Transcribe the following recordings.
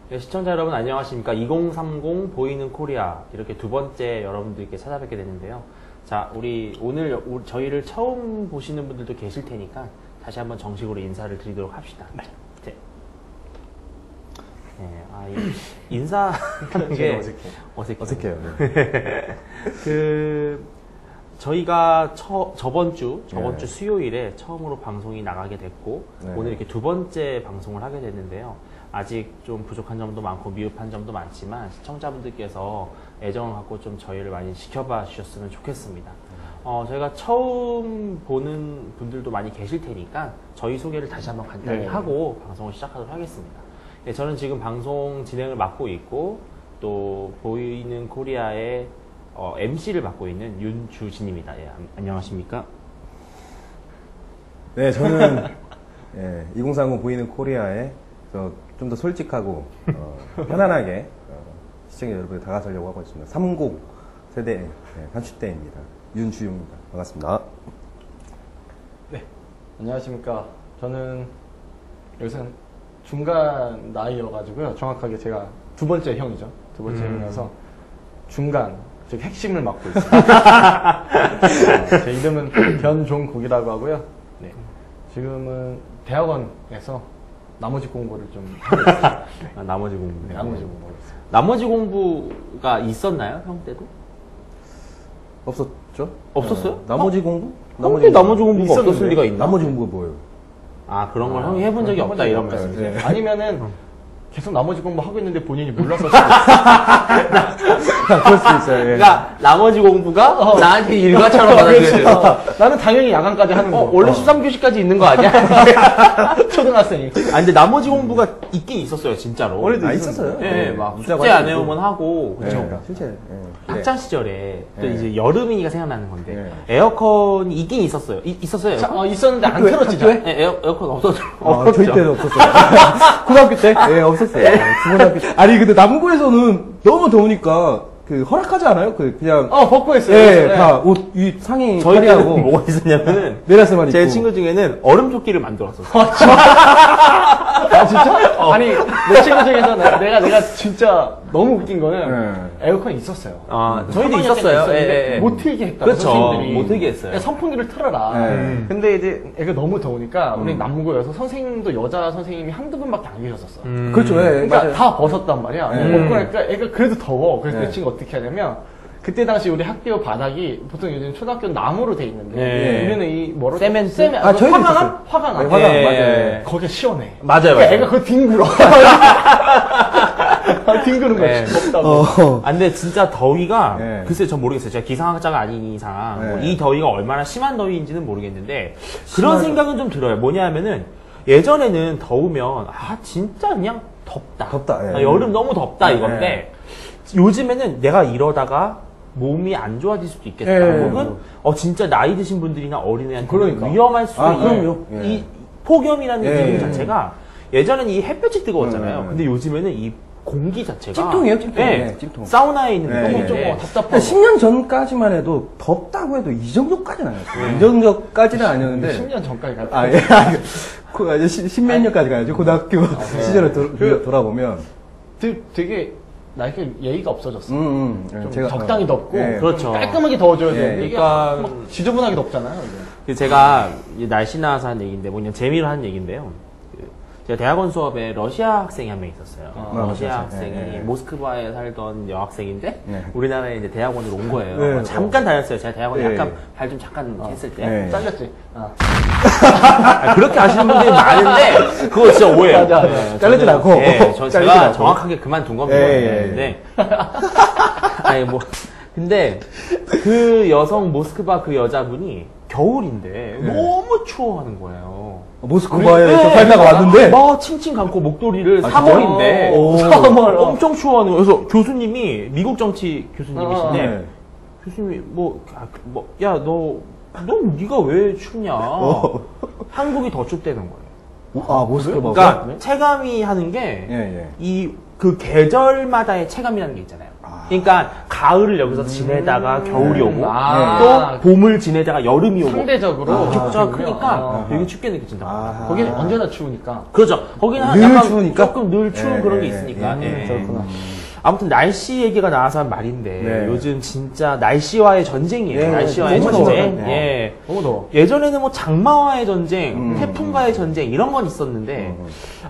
네, 시청자 여러분 안녕하십니까. 2030 보이는 코리아 이렇게 두 번째 여러분들께 찾아뵙게 되는데요. 자, 오늘 저희를 처음 보시는 분들도 계실 테니까 다시 한번 정식으로 인사를 드리도록 합시다. 네. 이 인사하는 게 어색해요. 네. 저희가 저번 주 수요일에 처음으로 방송이 나가게 됐고, 네. 오늘 이렇게 두 번째 방송을 하게 됐는데요. 아직 좀 부족한 점도 많고 미흡한 점도 많지만 시청자분들께서 애정을 갖고 좀 저희를 많이 지켜봐 주셨으면 좋겠습니다. 저희가 처음 보는 분들도 많이 계실 테니까 저희 소개를 다시 한번 간단히 하고 방송을 시작하도록 하겠습니다. 네, 저는 지금 방송 진행을 맡고 있고 또 보이는 코리아의 MC를 맡고 있는 윤주진입니다. 예, 안녕하십니까? 네, 저는 2030 보이는 코리아에 좀 더 솔직하고 편안하게 시청자 여러분에 다가서려고 하고 있습니다. 30 세대 한슈대입니다. 윤주용입니다. 반갑습니다. 네, 안녕하십니까. 저는 여기서는 중간 나이여가지고요. 정확하게 제가 두 번째 형이죠. 두 번째 형이어서 중간, 즉 핵심을 맡고 있습니다. 제 이름은 변종국이라고 하고요. 네, 지금은 대학원에서 나머지 공부를 좀 하고 있습니다. 나머지 공부. 네, 나머지 공부를 있어요. 나머지 공부가 있었나요? 형 때도? 없었죠? 없었어요? 나머지 공부? 나머지 공부가 있었는데. 없었을 리가 있나? 나머지 공부가 뭐예요? 아, 그런 걸 형이 해본 적이 없다 이런 말씀이세요? 네. 아니면은 계속 나머지 공부 하고 있는데 본인이 몰랐을 수도 그럴 수 있어요. 예. 그러니까 나머지 공부가 나한테 일과처럼 받아들여야 돼요. 나는 당연히 야간까지 하는 거. 원래 13교시까지 있는 거 아니야? 초등학생이. 아, 근데 나머지 공부가 있긴 있었어요, 진짜로. 원래도 있었어요. 예, 막 문자가 숙제 안 있고. 해오면 하고. 네, 그쵸? 실제. 학창 시절에 또 네. 이제 여름이니까 생각나는 건데 에어컨이 있긴 있었어요. 있었어요. 에어컨? 있었는데 안 틀어지죠. 네, 에어컨 없었죠. 저희 때도 없었어요. 고등학교 때? 예, 없었어요. 중고등학교 때. 아니, 근데 남부에서는 너무 더우니까 허락하지 않아요? 그냥. 벗고 했어요. 예, 다 옷, 위 저희 때는 상의하고. 뭐가 있었냐면은 내려서만 제 입고. 친구 중에는 얼음 조끼를 만들었었어요. 아, 진짜? 아니, 내 친구 중에서 내가 진짜 너무 웃긴 거는 에어컨이 있었어요. 아, 저희도 3학년 때가 있었어요. 있었는데 예. 못 틀게 했다. 그렇죠. 선생님들이. 못 틀게 했어요. 야, 선풍기를 틀어라. 근데 이제 애가 너무 더우니까 우리 남고여서 선생님도 여자 선생님이 한두 분밖에 안 계셨었어. 그렇죠, 예. 그러니까 맞아요. 다 벗었단 말이야. 벗고 나니까 애가 그래도 더워. 그래서 내 친구 어떻게 하냐면 그때 당시 우리 학교 바닥이 보통 요즘 초등학교는 나무로 돼 있는데 네. 우리는 이 뭐라고 세멘트? 저희도 화강암? 있었어요. 화강암. 네, 화강암, 예. 맞아요. 거기가 시원해. 맞아요, 그러니까 맞아요. 애가 그걸 뒹굴어. 뒹구는 거야. 네. 덥다고. 아, 근데 진짜 더위가 네. 글쎄 전 모르겠어요. 제가 기상학자가 아닌 이상 네. 뭐이 더위가 얼마나 심한 더위인지는 모르겠는데 그런 생각은 좀 들어요. 뭐냐면은 예전에는 더우면 진짜 그냥 덥다. 덥다, 예. 아, 여름 너무 덥다 네. 이건데 요즘에는 내가 이러다가 몸이 안 좋아질 수도 있겠다. 예. 혹은 진짜 나이 드신 분들이나 어린애한테 그러니까. 위험할 수도 있는 그럼요. 예. 이 폭염이라는 예. 기분 자체가 예전에는 이 햇볕이 뜨거웠잖아요. 예. 근데 요즘에는 이 공기 자체가 찜통이에요, 찜통. 네. 네, 찜통. 사우나에 있는 네. 느낌인데 좀 답답하고. 10년 전까지만 해도 덥다고 해도 이 정도까지는 아니었어요. 이 정도까지는 아니었는데. 10년 전까지 갔다. 예. 십몇 년까지 가야죠. 고등학교 시절을 돌아보면. 되게 나이가 예의가 없어졌어. 좀 제가 적당히 덥고 예. 그렇죠. 깔끔하게 더워져야 예. 되는데 이게 그러니까 막 지저분하게 덥잖아요. 이게. 제가 날씨 나와서 한 얘기인데 뭐냐 재미로 한 얘기인데요. 제가 대학원 수업에 러시아 학생이 한 명 있었어요. 러시아 맞아요. 학생이 네. 모스크바에 살던 여학생인데 네. 우리나라에 이제 대학원으로 온 거예요. 네. 잠깐 다녔어요. 제가 대학원 네. 약간 발 좀 잠깐 했을 때. 네. 잘렸지. 그렇게 아시는 분들이 많은데 그거 진짜 오해예요. 맞아. 네, 잘리진 저는- 않고. 예, 잘리진 제가 않고. 정확하게 그만둔 겁니다. 예, 예. 네. 아니 뭐 근데 그 여성 모스크바 그 여자분이 겨울인데 너무 추워하는 거예요. 모스크바에서 살다가 왔는데. 막 칭칭 감고 목도리를 아, 3월인데 진짜요? 3월. 엄청 추워하는 거예요. 그래서 교수님이 미국 정치 교수님이신데 네. 교수님이 야 너 네가 왜 춥냐? 한국이 더 춥다는 거예요. 모스크바. 그러니까 체감이 하는 게 예, 예. 이 그 계절마다의 체감이라는 게 있잖아요. 그러니까 가을을 여기서 지내다가 겨울이 오고 또 봄을 지내다가 여름이 오고 상대적으로 춥죠. 크니까 여기 춥게 느껴진다고. 거기는 언제나 추우니까. 그렇죠. 거기는 늘 약간 추우니까? 조금 늘 추운 그런 게 있으니까. 그렇구나. 아무튼 날씨 얘기가 나와서 한 말인데 네. 요즘 진짜 날씨와의 전쟁이에요. 네, 날씨와의 너무 전쟁. 더워요. 예. 너무 더워. 예전에는 뭐 장마와의 전쟁, 태풍과의 전쟁 이런 건 있었는데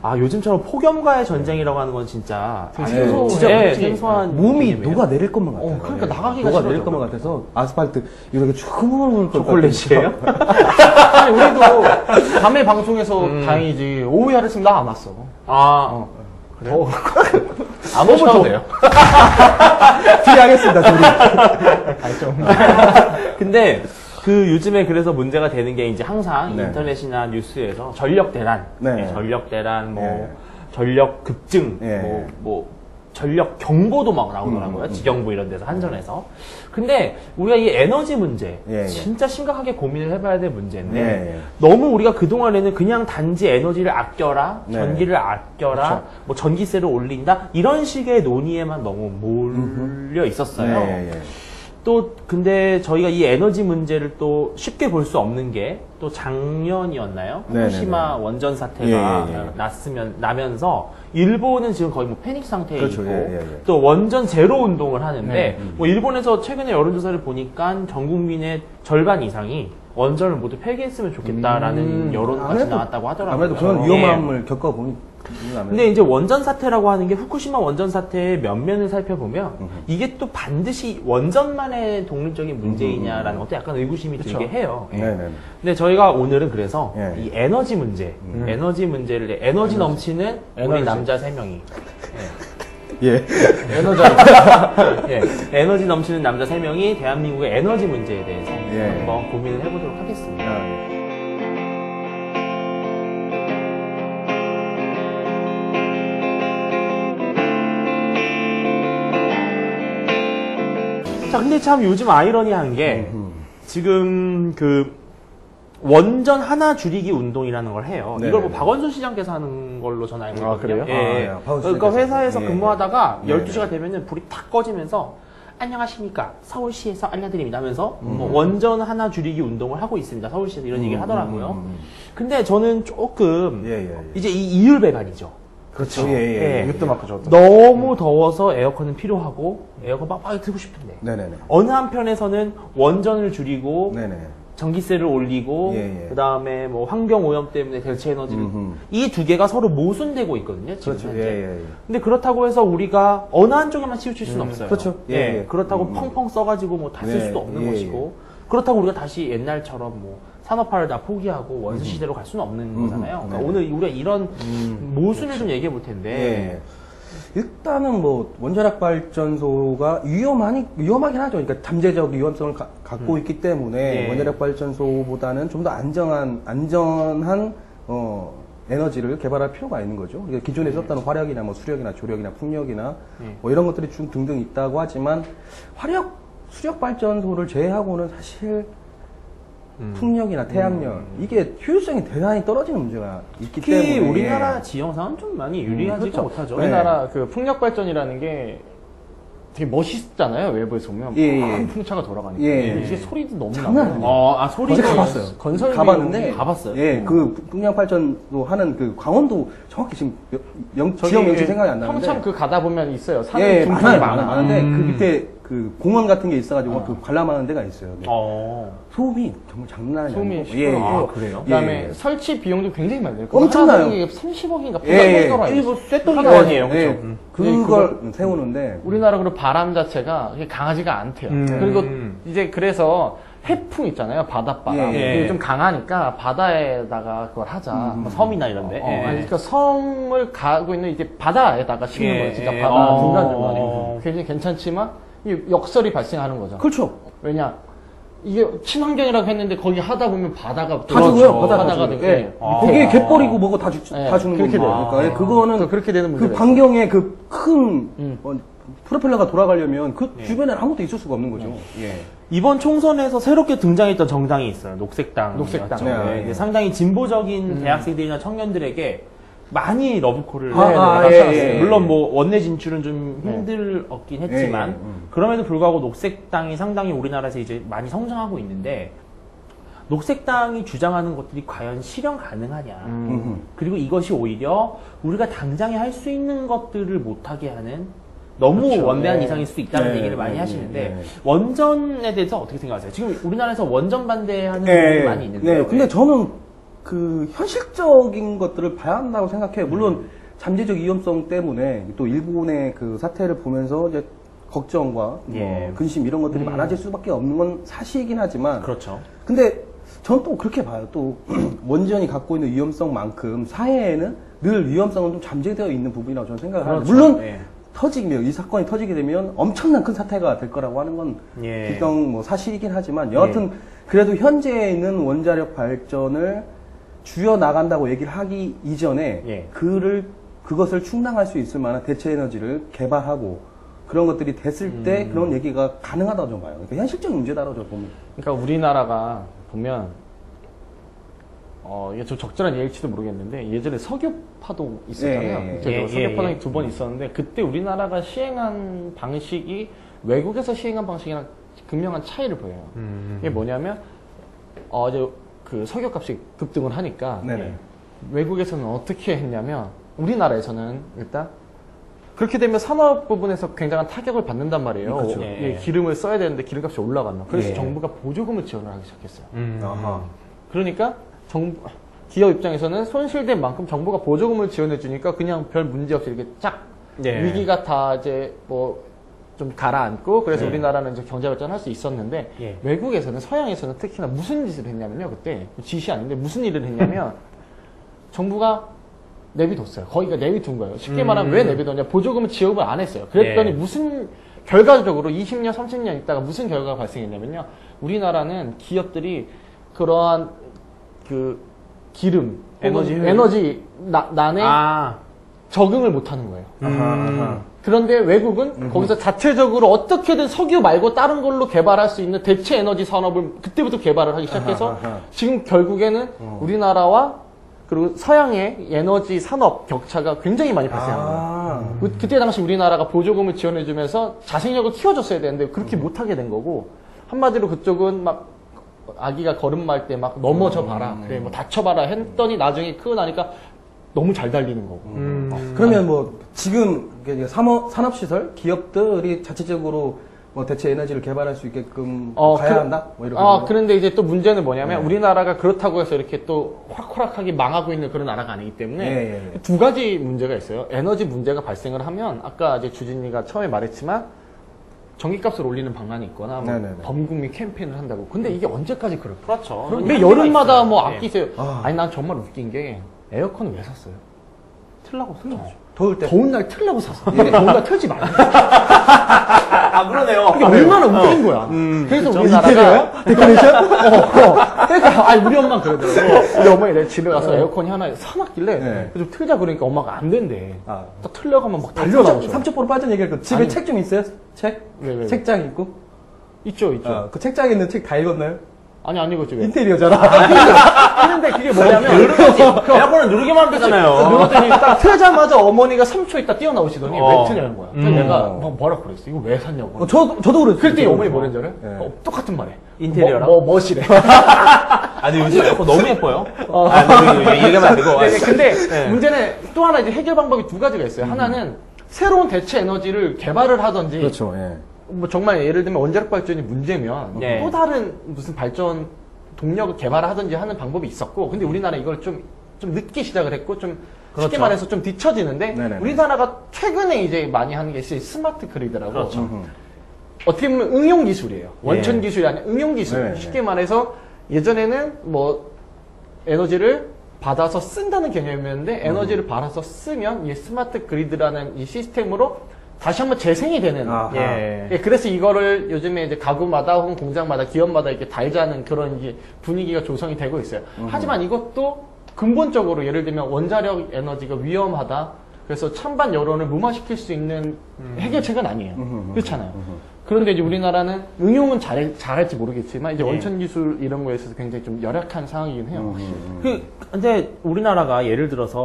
아 요즘처럼 폭염과의 전쟁이라고 하는 건 진짜 생소해. 진짜 솔직히 생소한 몸이 개념이에요. 녹아 내릴 것만 같아요. 그러니까 나가기가 녹아 싫어져. 내릴 것만 같아서 아스팔트 이렇게 추물 초콜릿이에요? 아니, 우리도 밤에 방송에서 다행이지. 오후에 하랬으면 나 안 왔어. 아 그래요? 안 오셔도 돼요. 피하겠습니다, 저리. 아니, 좀. 근데 그 요즘에 그래서 문제가 되는 게 이제 항상 네. 인터넷이나 뉴스에서 전력 대란, 네. 전력 대란, 뭐 네. 전력 급증, 네. 뭐 전력 경보도 막 나오더라고요. 지경부 이런 데서 한전에서. 근데 우리가 이 에너지 문제 예, 예. 진짜 심각하게 고민을 해봐야 될 문제인데 예, 예. 너무 우리가 그 동안에는 그냥 단지 에너지를 아껴라, 네. 전기를 아껴라, 그렇죠. 뭐 전기세를 올린다 이런 식의 논의에만 너무 몰려 있었어요. 네, 예. 또 근데 저희가 이 에너지 문제를 또 쉽게 볼 수 없는 게 또 작년이었나요? 네네네. 후쿠시마 원전 사태가 예, 예, 예. 나면서 일본은 지금 거의 뭐 패닉 상태에 그렇죠. 있고 예, 예, 예. 또 원전 제로 운동을 하는데 네. 뭐 일본에서 최근에 여론조사를 보니까 전 국민의 절반 이상이 원전을 모두 폐기했으면 좋겠다라는 여론까지 나왔다고 하더라고요. 아무래도 그런 예. 위험함을 겪어보니. 근데 이제 원전 사태라고 하는 게 후쿠시마 원전 사태의 면면을 살펴보면 이게 또 반드시 원전만의 독립적인 문제이냐라는 것도 약간 의구심이 들게 해요. 예. 네네. 근데 저희가 오늘은 그래서 예. 이 에너지 문제, 에너지 문제를 에너지 넘치는 우리 에너지. 남자 3명이 예. 에너지. 예, 에너지 넘치는 남자 3명이 대한민국의 에너지 문제에 대해서 예. 한번 고민을 해보도록 하겠습니다. 아, 예. 자, 근데 참 요즘 아이러니한 게 지금 그 원전 하나 줄이기 운동이라는 걸 해요. 네, 이걸 뭐 네. 박원순 시장께서 하는 걸로 저는 알고 있거든요. 아, 그래요? 예, 아, 예. 예. 박원순 그러니까 시장께서. 회사에서 예. 근무하다가 네, 12시가 되면은 불이 탁 꺼지면서 안녕하십니까. 서울시에서 알려드립니다 하면서 뭐 원전 하나 줄이기 운동을 하고 있습니다. 서울시에서 이런 얘기를 하더라고요. 근데 저는 조금 예, 예, 예. 이제 이 이율배반이죠. 그렇죠. 예, 예. 예. 예. 이것도 막 저것도. 너무 더워서 에어컨은 필요하고 에어컨 빡빡이 틀고 싶은데 네네네. 어느 한편에서는 원전을 줄이고 네네. 전기세를 올리고 예, 예. 그다음에 뭐 환경 오염 때문에 대체 에너지를 음흠. 이 두 개가 서로 모순되고 있거든요. 지금 그렇죠. 현재. 예, 예, 예. 근데 그렇다고 해서 우리가 어느 한쪽에만 치우칠 수는 없어요. 그렇죠. 예, 예, 예. 그렇다고 펑펑 써가지고 뭐 다 쓸 네, 수도 없는 예, 것이고 그렇다고 우리가 다시 옛날처럼 뭐 산업화를 다 포기하고 원수 시대로 갈 수는 없는 거잖아요. 그러니까 네. 오늘 우리가 이런 모순을 좀 얘기해 볼 텐데 예. 일단은 뭐 원자력 발전소가 위험하긴 하죠. 그러니까 잠재적 위험성을 갖고 있기 때문에 예. 원자력 발전소보다는 좀 더 안전한 에너지를 개발할 필요가 있는 거죠. 그러니까 기존에 썼던 화력이나 뭐 수력이나 조력이나 풍력이나 뭐 이런 것들이 등등 있다고 하지만 수력 발전소를 제외하고는 사실 풍력이나 태양열 이게 효율성이 대단히 떨어지는 문제가 있기 특히 때문에 우리나라 지형상은 좀 많이 유리하지가 그렇죠. 못하죠. 우리나라 그 풍력 발전이라는 게 되게 멋있잖아요. 외부에서 보면 예, 큰 예. 풍차가 돌아가니까. 예, 근데 예. 이게 소리도 너무 장난 나고. 아니에요. 소리가 어제 가봤어요. 건설 가봤는데 비용이 가봤어요? 예, 그 풍력 발전소 하는 그 강원도 정확히 지금 지역 명칭 생각이 안 나는데. 평창 그 가다 보면 있어요. 산 예, 중턱이 많은데 그 밑에 그 공원 같은 게 있어가지고 그 관람하는 데가 있어요. 네. 소음이 정말 장난이 소음이 아니고. 시끄러워. 아, 그래요? 그다음에 예. 설치 비용도 굉장히 많이 들고 엄청나요. 30억인가 예, 이게 뭐 쇳돈이 하나에, 아니에요, 그렇죠? 예, 그걸 세우는데 우리나라 그리고 바람 자체가 이게 강하지가 않대요. 그리고 이제 그래서 해풍 있잖아요. 바닷바람. 예, 이게 예. 좀 강하니까 바다에다가 그걸 하자. 뭐 섬이나 이런데. 아니, 그러니까 섬을 가고 있는 이제 바다에다가 심는 예, 거예요. 진짜 예. 바다 중간중간에. 굉장히 괜찮지만 이 역설이 발생하는 거죠. 그렇죠. 왜냐? 이게 친환경이라고 했는데 거기 하다 보면 바다가 다 죽어요. 바다가 죽어요. 되고 예. 아. 거기에 갯벌이고 뭐고 다 죽는 예, 겁니다. 그렇게 돼요. 그러니까 아. 그거는 그렇게 되는 그 문제가 반경에 그 큰 프로펠러가 돌아가려면 그 주변에 아무것도 있을 수가 없는 거죠. 예. 이번 총선에서 새롭게 등장했던 정당이 있어요. 녹색당. 녹색당. 네, 네, 네. 상당히 진보적인 대학생들이나 청년들에게 많이 러브콜을 예. 물론 뭐 원내 진출은 좀 힘들었긴 했지만 그럼에도 불구하고 녹색당이 상당히 우리나라에서 이제 많이 성장하고 있는데 녹색당이 주장하는 것들이 과연 실현 가능하냐 그리고 이것이 오히려 우리가 당장에 할 수 있는 것들을 못하게 하는 너무 그렇죠. 원대한 이상일 수도 있다는 얘기를 많이 하시는데 원전에 대해서 어떻게 생각하세요? 지금 우리나라에서 원전 반대하는 분들이 많이 있는데 근데 저는 그 현실적인 것들을 봐야 한다고 생각해요. 물론 잠재적 위험성 때문에 또 일본의 그 사태를 보면서 이제 걱정과 뭐 근심 이런 것들이 많아질 수밖에 없는 건 사실이긴 하지만 그렇죠. 근데 전 또 그렇게 봐요. 또 원전이 갖고 있는 위험성만큼 사회에는 늘 위험성은 좀 잠재되어 있는 부분이라고 저는 생각을 합니다. 물론 터지면 이 사건이 터지게 되면 엄청난 큰 사태가 될 거라고 하는 건 일단 뭐 사실이긴 하지만 여하튼 그래도 현재에 있는 원자력 발전을 줄여 나간다고 얘기를 하기 이전에 그것을 충당할 수 있을 만한 대체 에너지를 개발하고 그런 것들이 됐을 때 그런 얘기가 가능하다고 저는 봐요. 그러니까 현실적 문제다라고 저는 봅니다. 그러니까 우리나라가 보면 이게 좀 적절한 예일지도 모르겠는데 예전에 석유파동 있었잖아요. 국제적으로 석유파동이 2번 있었는데 그때 우리나라가 시행한 방식이 외국에서 시행한 방식이랑 극명한 차이를 보여요. 이게 뭐냐면 이제 그 석유값이 급등을 하니까 외국에서는 어떻게 했냐면 우리나라에서는 일단 그렇게 되면 산업 부분에서 굉장한 타격을 받는단 말이에요. 그렇죠. 기름을 써야 되는데 기름값이 올라간다. 그래서 정부가 보조금을 지원을 하기 시작했어요. 그러니까 기업 입장에서는 손실된 만큼 정부가 보조금을 지원해 주니까 그냥 별 문제 없이 이렇게 쫙 위기가 다 이제 뭐 좀 가라앉고 그래서 우리나라는 이제 경제 발전할 수 있었는데 외국에서는 서양에서는 특히나 무슨 짓을 했냐면요. 그때 짓이 아닌데 무슨 일을 했냐면 정부가 내비뒀어요. 거기가 내비둔 거예요. 쉽게 말하면 왜 내비뒀냐? 보조금을 지급을 안 했어요. 그랬더니 무슨 결과적으로 20년, 30년 있다가 무슨 결과가 발생했냐면요. 우리나라는 기업들이 그러한 그 기름, 에너지 난에 적응을 못하는 거예요. 그런데 외국은 거기서 자체적으로 어떻게든 석유 말고 다른 걸로 개발할 수 있는 대체 에너지 산업을 그때부터 개발을 하기 시작해서 지금 결국에는 우리나라와 그리고 서양의 에너지 산업 격차가 굉장히 많이 발생합니다. 그때 당시 우리나라가 보조금을 지원해주면서 자생력을 키워줬어야 되는데 그렇게 못하게 된 거고 한마디로 그쪽은 막 아기가 걸음말 때 막 넘어져 봐라 그래 뭐 다쳐봐라 했더니 나중에 크고 나니까 너무 잘 달리는 거고. 그러면 뭐 지금 산업시설 기업들이 자체적으로 뭐 대체 에너지를 개발할 수 있게끔 가야 한다? 뭐 이런 그런데 이제 또 문제는 뭐냐면 우리나라가 그렇다고 해서 이렇게 또 호락호락하게 망하고 있는 그런 나라가 아니기 때문에 두 가지 문제가 있어요. 에너지 문제가 발생을 하면 아까 이제 주진이가 처음에 말했지만 전기값을 올리는 방안이 있거나 뭐 범국민 캠페인을 한다고. 근데 이게 언제까지 그럴까? 그렇죠. 왜 여름마다 뭐 아끼세요? 아니 난 정말 웃긴 게 에어컨을 왜 샀어요? 틀라고 샀죠. 더울 때. 더운 날 틀려고 샀어. 더운 날 틀지 말고. 그러네요. 이게 얼마나 웃긴 거야. 그래서 우리나라가 데코레이션? 그러니까 아니 우리 엄마는 그러더라고. 우리 어머니 내 집에 가서 에어컨이 하나 사놨길래 좀 틀자 그러니까 엄마가 안 된대. 딱 틀려가면 막 달려나오셔. 30% 빠진 얘기할 거. 집에 책 좀 있어요? 책? 왜? 책장 있고? 있죠. 그 책장에 있는 책 다 읽었나요? 아니 안 읽었지 왜? 인테리어잖아. 근데 그게 뭐냐면 에어컨을 누르기만 하면 되잖아요. 누르더니 딱 틀자마자 어머니가 3초 있다 뛰어나오시더니 왜 트냐는 거야. 그래서 내가 뭐라고 그랬어. 이거 왜 샀냐고. 저도 그랬어요. 그랬더니 어머니 뭐랬는지 알아요? 똑같은 말해. 인테리어랑? 멋이래. 아니 요즘 에어컨 너무 예뻐요. 얘기하면 안 되고. 근데 문제는 또 하나 이제 해결 방법이 두 가지가 있어요. 하나는 새로운 대체 에너지를 개발을 하든지. 그렇죠. 뭐 정말 예를 들면 원자력 발전이 문제면 또 다른 무슨 발전 동력을 개발하든지 하는 방법이 있었고, 근데 우리나라 이걸 좀 늦게 시작을 했고, 좀 쉽게 말해서 좀 뒤처지는데, 우리나라가 최근에 이제 많이 하는 게 스마트 그리드라고. 그렇죠. 어떻게 보면 응용 기술이에요. 원천 기술이 아니라 응용 기술. 쉽게 말해서 예전에는 뭐 에너지를 받아서 쓴다는 개념이었는데, 에너지를 받아서 쓰면 이 스마트 그리드라는 이 시스템으로 다시 한번 재생이 되는. 그래서 이거를 요즘에 이제 가구마다 혹은 공장마다 기업마다 이렇게 달자는 그런 이제 분위기가 조성이 되고 있어요. 하지만 이것도 근본적으로 예를 들면 원자력 에너지가 위험하다. 그래서 찬반 여론을 무마시킬 수 있는 해결책은 아니에요. 그렇잖아요. 그런데 이제 우리나라는 응용은 잘할지 모르겠지만 이제 예. 원천 기술 이런 거에 있어서 굉장히 좀 열악한 상황이긴 해요. 근데 우리나라가 예를 들어서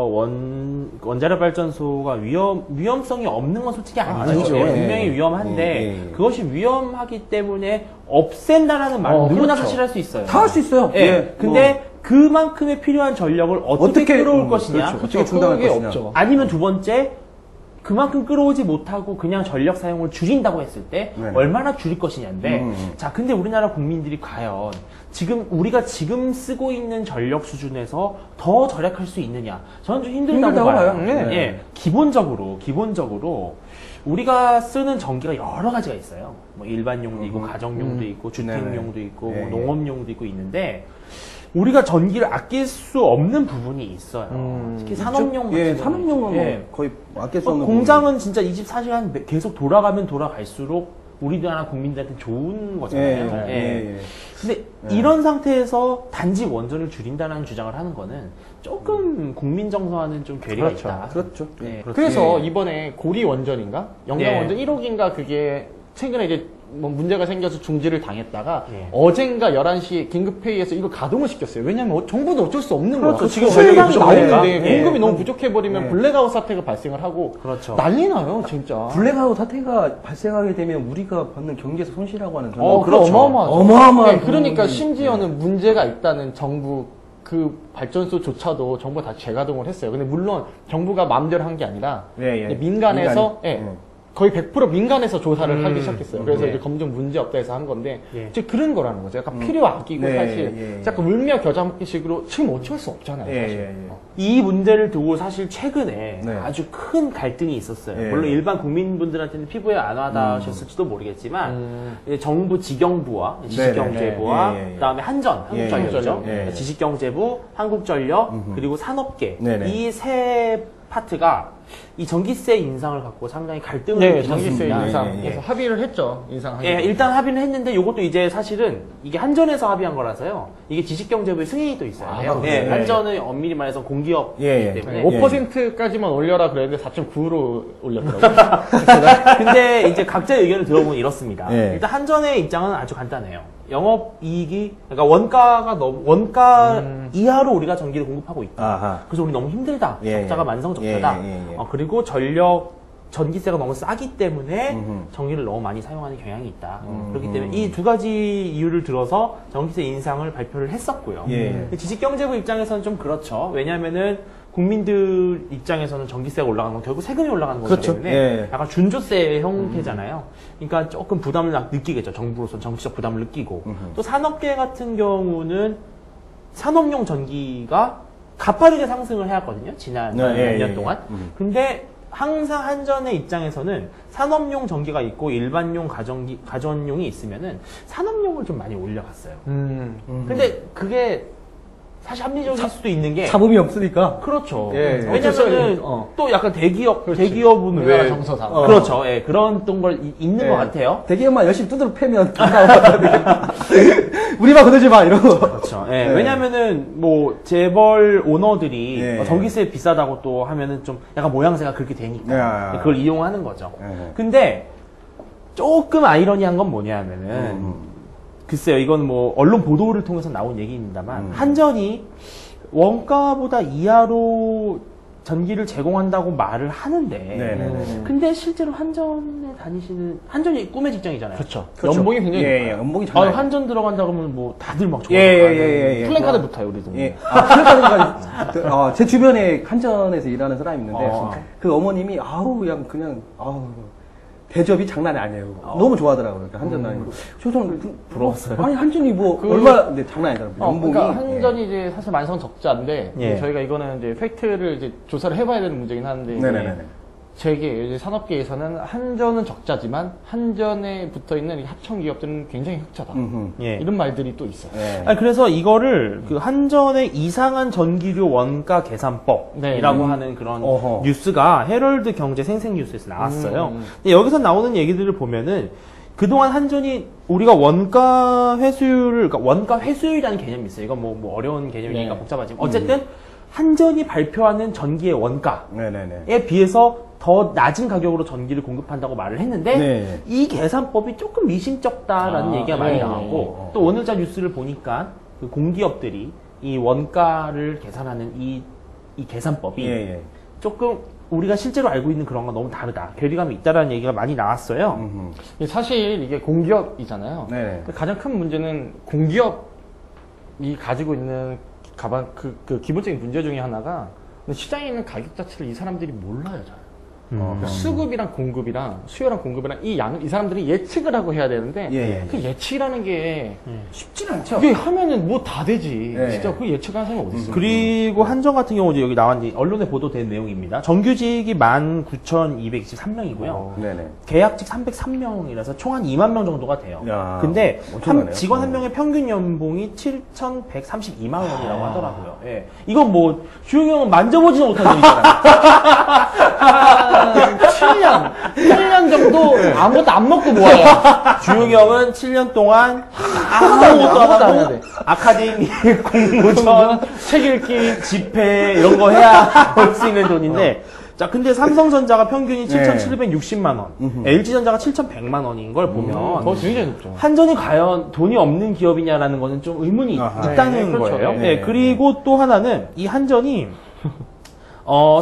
원자력 발전소가 위험성이 없는 건 솔직히 아니죠. 아니죠. 예, 예. 분명히 위험한데 예. 그것이 위험하기 때문에 없앤다라는 말은 누구나 그렇죠. 사실 할 수 있어요. 다 할 수 있어요. 예. 예. 근데 그만큼의 필요한 전력을 어떻게 끌어올 것이냐? 그렇죠. 어떻게 충당할 그게 것이냐. 없죠. 아니면 두 번째, 그만큼 끌어오지 못하고 그냥 전력 사용을 줄인다고 했을 때 네. 얼마나 줄일 것이냐인데, 자, 근데 우리나라 국민들이 과연 우리가 지금 쓰고 있는 전력 수준에서 더 절약할 수 있느냐? 저는 좀 힘들다고 힘들다고 봐요. 봐요. 예. 네. 예. 기본적으로 우리가 쓰는 전기가 여러 가지가 있어요. 뭐 일반용도 있고, 가정용도 있고, 주택용도 있고, 예, 뭐 예. 농업용도 있고 있는데, 우리가 전기를 아낄 수 없는 부분이 있어요. 특히 산업용 같은 예, 경우는 산업용은 예. 뭐 거의 아낄 수 없는 공장은 진짜 24시간 계속 돌아가면 돌아갈수록 우리나라 국민들한테 좋은 거잖아요. 예. 근데 이런 상태에서 단지 원전을 줄인다는 주장을 하는 거는 조금 국민 정서와는 좀 괴리가 그렇죠. 있다. 그렇죠. 예. 그래서 예. 이번에 고리 원전인가? 영양 예. 원전 1호기인가 그게 최근에 이제 뭐 문제가 생겨서 중지를 당했다가 예. 어젠가 11시에 긴급회의에서 이걸 가동을 시켰어요. 왜냐면 정부도 어쩔 수 없는 그렇죠. 거야. 지금 수요량이 전력이 부족하니까. 나오는데 예. 공급이 너무 부족해버리면 예. 블랙아웃 사태가 발생을 하고 그렇죠. 난리 나요, 진짜. 블랙아웃 사태가 발생하게 되면 우리가 받는 경제에서 손실이라고 하는 저는 그거 그렇죠. 어마어마하죠. 어마어마한 네, 그러니까 부분이- 심지어는 문제가 있다는 정부 그 발전소조차도 정부가 다 재가동을 했어요. 근데 물론 정부가 마음대로 한 게 아니라 예, 예. 민간에서 민간이. 예, 거의 100% 민간에서 조사를 하기 시작했어요. 그래서 예. 이제 검증 문제 없다 해서 한 건데 예. 이제 그런 거라는 거죠. 약간 필요 아끼고 네, 사실 예, 예. 약간 울며 겨자 먹기 식으로 지금 어쩔 수 없잖아요. 예, 사실. 예, 예. 이 문제를 두고 사실 최근에 네. 아주 큰 갈등이 있었어요. 예. 물론 일반 국민분들한테는 피부에 안 와닿으셨을지도 모르겠지만 이제 정부 지경부와 지식경제부와 네, 네. 예, 예, 예. 그다음에 한전력이죠. 예, 예. 지식경제부, 한국전력 그리고 산업계 네, 네. 이 세 파트가 이 전기세 인상을 갖고 상당히 갈등을 네, 전기세 빚었습니다. 인상. 예, 예. 그래서 합의를 했죠. 인상하기. 예, 일단 합의는 했는데 이것도 이제 사실은 이게 한전에서 합의한 거라서요. 이게 지식경제부의 승인이 또 있어야 돼요. 그렇군요. 예, 한전은 엄밀히 말해서 공기업이기 예, 예. 때문에. 5%까지만 올려라 그랬는데 4.9로 올렸더라고요. 근데 이제 각자 의견을 들어보면 이렇습니다. 예. 일단 한전의 입장은 아주 간단해요. 영업이익이, 그러니까 원가 이하로 우리가 전기를 공급하고 있다. 아하. 그래서 우리 너무 힘들다. 예, 적자가 예. 만성적자다. 예, 예, 예. 그리고 전기세가 너무 싸기 때문에 전기를 너무 많이 사용하는 경향이 있다. 그렇기 때문에 이 두 가지 이유를 들어서 전기세 인상을 발표를 했었고요. 예. 근데 지식경제부 입장에서는 좀 그렇죠. 왜냐하면은 국민들 입장에서는 전기세가 올라가는 건 결국 세금이 올라가는 거기 그렇죠. 때문에 예. 약간 준조세 형태잖아요. 그러니까 조금 부담을 느끼겠죠. 정부로서 정치적 부담을 느끼고. 또 산업계 같은 경우는 산업용 전기가 가파르게 상승을 해왔거든요. 지난 네, 몇 예, 년 예, 동안. 예. 근데 항상 한전의 입장에서는 산업용 전기가 있고 일반용 가전용이 있으면은 산업용을 좀 많이 올려갔어요. 근데 그게 사실 합리적일 수도 있는 게 잡음이 없으니까. 그렇죠. 예, 예. 왜냐면은 또 약간 대기업은 우리나라 왜 정서상. 그렇죠. 예, 그런 걸 있는 것 같아요. 대기업만 열심히 두드러 패면 우리만 건들지 마 이러고. 그렇죠. 예, 네. 왜냐면은 뭐 재벌 오너들이 예. 전기세 비싸다고 또 하면은 좀 약간 모양새가 그렇게 되니까 예. 그걸 이용하는 거죠. 예. 근데 조금 아이러니한 건 뭐냐면은 글쎄요, 이건 뭐 언론 보도를 통해서 나온 얘기입니다만 한전이 원가보다 이하로 전기를 제공한다고 말을 하는데 네네네. 근데 실제로 한전이 꿈의 직장이잖아요. 그렇죠. 그렇죠. 연봉이 굉장히 예, 예. 높아요. 연봉이 아, 장난. 한전 들어간다 그러면 뭐 다들 막 예, 예, 예, 예. 플랜카드 붙어요, 우리 동네. 예. 플랜카드가 제 주변에 한전에서 일하는 사람이 있는데 그 어머님이 그냥 대접이 장난이 아니에요. 너무 좋아하더라고요. 그러니까 한전 다니고. 저는 부러웠어요. 아니 한전이 뭐 얼마 근데 장난 아니더라고요. 연봉이. 그러니까 한전이 이제 사실 만성 적자인데 예. 저희가 이거는 이제 팩트를 이제 조사를 해봐야 되는 문제긴 한데 네네네. 제게 이제 산업계에서는 한전은 적자지만 한전에 붙어 있는 이 합청 기업들은 굉장히 흑자다. 예. 이런 말들이 또 있어요. 예. 아니, 그래서 이거를 그 한전의 이상한 전기료 원가 계산법이라고 네. 하는 그런 어허. 뉴스가 헤럴드 경제 생생뉴스에서 나왔어요. 근데 여기서 나오는 얘기들을 보면은 그동안 한전이 우리가 원가 회수율을, 그러니까 원가 회수율이라는 개념이 있어요. 이건 뭐 어려운 개념이니까 네. 복잡하지만 어쨌든 한전이 발표하는 전기의 원가에 네네네. 비해서 더 낮은 가격으로 전기를 공급한다고 말을 했는데 네. 이 계산법이 조금 미심쩍다라는 얘기가 많이 네. 나왔고 또 오늘자 뉴스를 보니까 그 공기업들이 이 원가를 계산하는 이 계산법이 예, 예. 조금 우리가 실제로 알고 있는 그런 건 너무 다르다. 괴리감이 있다라는 얘기가 많이 나왔어요. 사실 이게 공기업이잖아요. 네. 가장 큰 문제는 공기업이 가지고 있는 그 기본적인 문제 중에 하나가 시장에 있는 가격 자체를 이 사람들이 몰라요, 잘. 그러니까 수급이랑 공급이랑 수요랑 공급이랑 이 사람들이 예측을 하고 해야 되는데 예. 그 예측이라는 게 쉽지는 않죠. 그게 하면은 뭐 다 되지. 예. 진짜 그 예측하는 사람이 어디 있어요? 그리고 한전 같은 경우 이제 여기 나왔는데 언론에 보도된 내용입니다. 정규직이 19,223명이고요. 네네. 계약직 303명이라서 총 한 2만 명 정도가 돼요. 야, 근데 엄청나네요. 직원 한 명의 평균 연봉이 7,132만 원이라고 하더라고요. 예. 이건 뭐 주영이 형은 만져보지도 못한 돈이잖아요. 7년 정도 아무것도 안 먹고 모아요. 주영이 형은 7년 동안 아무것도 안 하고 아카데미, 공모전, 책 읽기, 집회 이런 거 해야 벌 수 있는 돈인데 자 근데 삼성전자가 평균이 7,760만 원, LG전자가 7,100만 원인 걸 보면 더 굉장히 높죠. 한전이 과연 돈이 없는 기업이냐라는 거는 좀 의문이 있다는 네, 그렇죠. 거예요. 네. 네, 그리고 또 하나는 이 한전이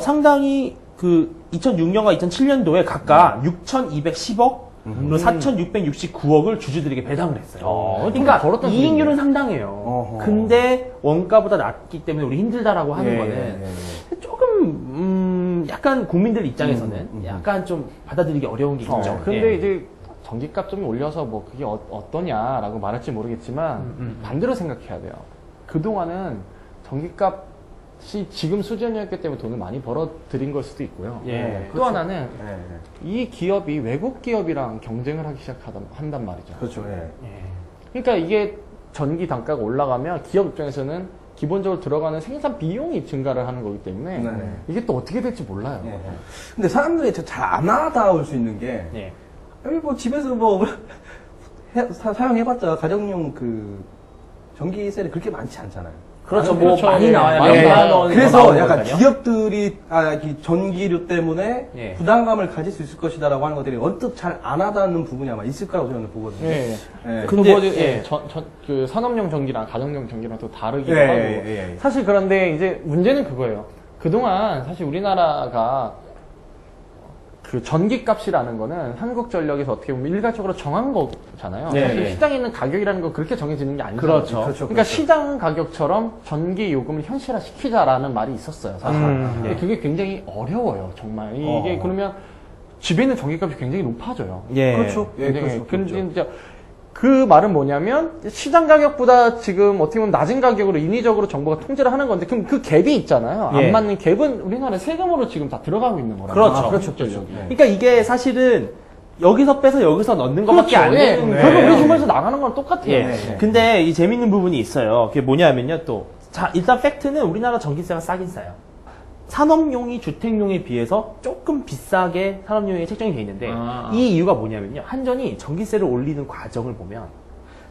상당히 그 2006년과 2007년도에 각각 6,210억 그리고 4,669억을 주주들에게 배당을 했어요. 그러니까 벌었던 이익률은 상당해요. 어허. 근데 원가보다 낮기 때문에 우리 힘들다라고 하는 예, 거는 예, 조금 약간 국민들 입장에서는 약간 좀 받아들이기 어려운 게 있죠. 근데 예. 이제 전기값 좀 올려서 뭐 그게 어떠냐라고 말할지 모르겠지만 반대로 생각해야 돼요. 그동안은 전기값이 지금 수준이었기 때문에 돈을 많이 벌어들인 걸 수도 있고요. 예. 또 하나는 예. 이 기업이 외국 기업이랑 경쟁을 하기 시작한단 말이죠. 그렇죠. 예. 그러니까 이게 전기 단가가 올라가면 기업 입장에서는 기본적으로 들어가는 생산 비용이 증가를 하는 거기 때문에 네네. 이게 또 어떻게 될지 몰라요. 예. 근데 사람들이 잘 안 와닿을 수 있는 게, 예. 여기 뭐 집에서 뭐 사용해봤자 가정용 그 전기세를 그렇게 많지 않잖아요. 그렇죠. 뭐 그렇죠. 많이 예. 나와야 많이 몇만 나와요. 원 그래서 나오는 약간 거거든요. 기업들이 이 전기료 때문에 예. 부담감을 가질 수 있을 것이다라고 하는 것들이 언뜻 잘 안 와닿는 부분이 아마 있을 거라고 저는 보거든요. 예. 예. 근데 근데 그 산업용 전기랑 가정용 전기랑 또 다르기도 예, 하고 예. 사실 그런데 이제 문제는 그거예요. 그동안 사실 우리나라가 그 전기값이라는 거는 한국전력에서 어떻게 보면 일괄적으로 정한 거잖아요. 네, 사실 네. 시장에 있는 가격이라는 거 그렇게 정해지는 게 아니죠. 그렇죠. 그러니까 그렇죠. 시장 가격처럼 전기 요금을 현실화시키자라는 말이 있었어요. 사실. 근데 네. 그게 굉장히 어려워요. 정말 이게 그러면 집에 있는 전기값이 굉장히 높아져요. 예. 그렇죠. 예, 굉장히. 그렇죠. 그렇죠. 근데 이제 그 말은 뭐냐면 시장 가격보다 지금 어떻게 보면 낮은 가격으로 인위적으로 정부가 통제를 하는 건데 그럼 그 갭이 있잖아요. 예. 안 맞는 갭은 우리나라 세금으로 지금 다 들어가고 있는 거라고. 그렇죠. 그렇죠. 그러니까 이게 사실은 여기서 빼서 여기서 넣는 것밖에 그렇죠. 안 예. 되는 네. 결국 우리 거예요. 주머니에서 나가는 건 똑같아요. 예. 네. 근데 이 재밌는 부분이 있어요. 그게 뭐냐면요, 또. 자, 일단 팩트는 우리나라 전기세가 싸긴 싸요. 산업용이 주택용에 비해서 조금 비싸게 산업용에 책정이 돼 있는데, 이 이유가 뭐냐면요. 한전이 전기세를 올리는 과정을 보면,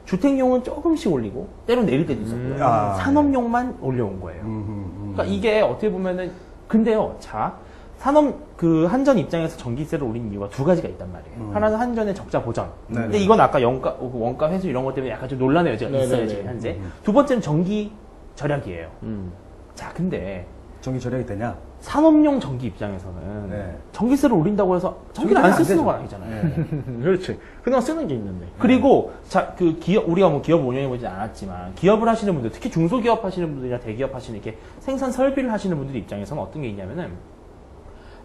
주택용은 조금씩 올리고, 때로 내릴 때도 있었고요. 산업용만 올려온 거예요. 그러니까 이게 어떻게 보면은, 근데요, 자, 한전 입장에서 전기세를 올린 이유가 두 가지가 있단 말이에요. 하나는 한전의 적자 보전. 네네. 근데 이건 아까 원가 회수 이런 것 때문에 약간 좀 논란의 여지가 네네네. 있어요, 지금 현재. 두 번째는 전기 절약이에요. 자, 근데 전기 절약이 되냐? 산업용 전기 입장에서는 네. 전기세를 올린다고 해서 전기를 안 쓰는 되죠. 건 아니잖아요. 그렇지. 그냥 쓰는 게 있는데. 그리고 자, 그 우리가 뭐 기업 운영해 보지 않았지만 기업을 하시는 분들, 특히 중소기업 하시는 분들이나 대기업 하시는 이렇게 생산 설비를 하시는 분들 입장에서는 어떤 게 있냐면은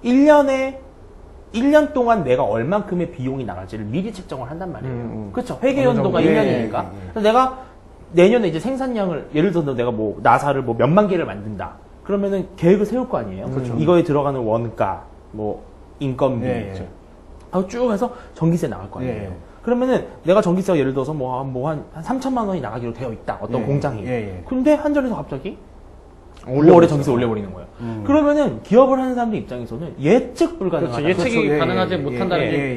1년 동안 내가 얼만큼의 비용이 나갈지를 미리 책정을 한단 말이에요. 그렇죠. 회계 연도가 어느 정도. 1년이니까. 그래서 내가 내년에 이제 생산량을 예를 들어서 내가 뭐 나사를 뭐 몇만 개를 만든다. 그러면은 계획을 세울 거 아니에요. 이거에 들어가는 원가, 뭐 인건비, 하고 쭉 해서 전기세 나갈 거 아니에요. 그러면은 내가 전기세가 예를 들어서 한 3천만 원이 나가기로 되어 있다. 어떤 공장이. 근데 한전에서 갑자기 5월에 전기세 올려버리는 거예요. 그러면은 기업을 하는 사람들 입장에서는 예측 불가능하다. 그렇죠. 예측이 그렇죠. 가능하지 못한다는 예. 게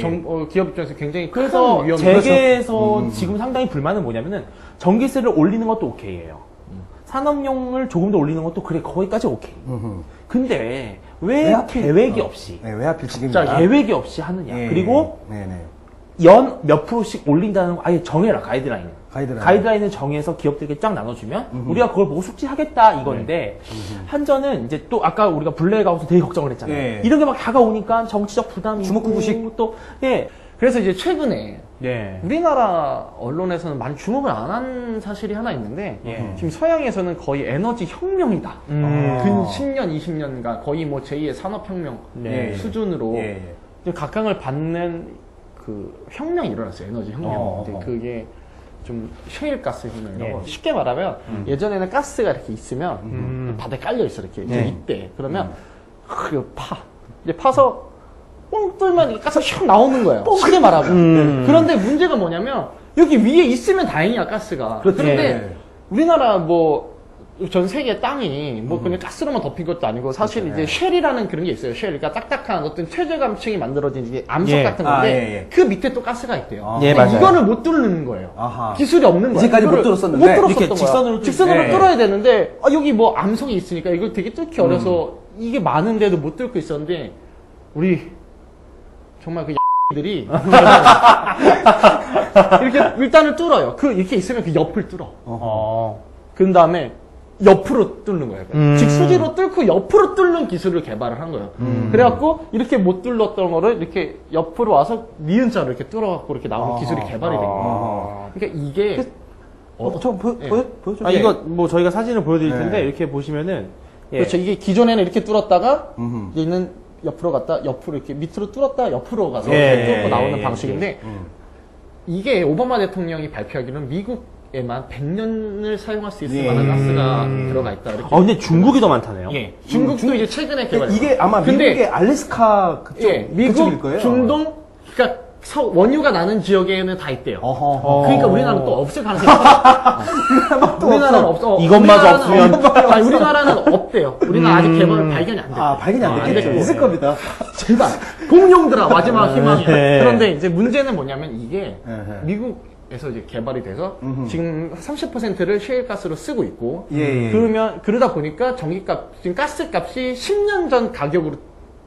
기업 입장에서 굉장히 그래서 큰 위험이 재계에서 지금 상당히 불만은 뭐냐면은 전기세를 올리는 것도 오케이예요. 산업용을 조금 더 올리는 것도 그래 거기까지 오케이. 근데 왜 계획이 없이 왜 하필 지금 자 계획이 없이 하느냐. 예, 그리고 네네. 연 몇 프로씩 올린다는 거 아예 정해라 가이드라인을. 가이드라인. 가이드라인을 정해서 기업들에게 쫙 나눠주면 우리가 그걸 보고 숙지하겠다 이건데 한전은 이제 또 아까 우리가 블랙아웃을 되게 걱정을 했잖아요. 예. 이런 게 막 다가오니까 정치적 부담이 주먹구구식. 있고 또 예. 그래서 이제 최근에 예. 우리나라 언론에서는 많이 주목을 안 한 사실이 하나 있는데 예. 지금 서양에서는 거의 에너지 혁명이다. 근 10년, 20년간 거의 뭐 제2의 산업혁명 네. 수준으로 예. 이제 각광을 받는 그 혁명이 일어났어요. 에너지 혁명. 근데 그게 좀 셰일가스 혁명이라고. 예. 쉽게 말하면 예전에는 가스가 이렇게 있으면 바닥에 깔려 있어 이렇게 네. 있대. 그러면 이거 파. 이제 파서 뻥 뚫면 이 가스가 샥 나오는 거예요. 쉽게 말하면. 그런데 문제가 뭐냐면 여기 위에 있으면 다행이야 가스가. 그렇죠. 그런데 예. 우리나라 뭐 전 세계 땅이 뭐 그냥 가스로만 덮인 것도 아니고 사실 그렇죠. 이제 쉘이라는 그런 게 있어요. 쉘, 그러니까 딱딱한 어떤 최저감층이 만들어진 이게 암석 예. 같은 건데 예. 그 밑에 또 가스가 있대요. 예, 근데 맞아요. 이거를 못 뚫는 거예요. 아하. 기술이 없는 거예요. 이제까지 못 이거를 뚫었었는데 못 뚫었었던 이렇게 거야. 직선으로 직선으로 예. 뚫어야 되는데 여기 뭐 암석이 있으니까 이걸 되게 뚫기 어려서 이게 많은데도 못 뚫고 있었는데 우리 정말 그 들이 이렇게 일단은 뚫어요. 그 이렇게 있으면 그 옆을 뚫어. 그 다음에 옆으로 뚫는 거예요. 직수지로 뚫고 옆으로 뚫는 기술을 개발을 한 거예요. 그래갖고 이렇게 못 뚫었던 거를 이렇게 옆으로 와서 니은자로 이렇게 뚫어갖고 이렇게 나오는 기술이 개발이 된 거예요. 그러니까 이게 보여줘. 아 이거 뭐 저희가 사진을 보여드릴 텐데 네. 이렇게 보시면은 예. 그렇죠. 이게 기존에는 이렇게 뚫었다가 얘는 옆으로 갔다 옆으로 이렇게 밑으로 뚫었다 옆으로 가서 예, 이렇게 뚫고 예, 나오는 예, 방식인데 이게 오바마 대통령이 발표하기로는 미국에만 100년을 사용할 수 있을 만한 가스가 들어가 있다. 이렇게. 근데 중국이 더 많다네요. 예. 중국도 이제 최근에 개발. 이게 아마 미국의 알래스카 그쪽, 예, 미국, 그쪽일 거예요. 중동, 그러니까 원유가 나는 지역에는 다 있대요. 어허. 그러니까 우리나라는 또 없을 가능성이 있어요. 우리나라는 없어. 이것마저 우리나라는 없으면. 아니, 우리나라는 없대요. 우리나라 아직 개발 발견이 안 돼요. 발견이 안 됐겠죠. 됐고. 있을 겁니다. 제발 공룡들아 마지막 희망이야. 네. 그런데 이제 문제는 뭐냐면 이게 네. 미국에서 이제 개발이 돼서 지금 30%를 셰일가스로 쓰고 있고 예. 그러다 보니까 전기값 지금 가스값이 10년 전 가격으로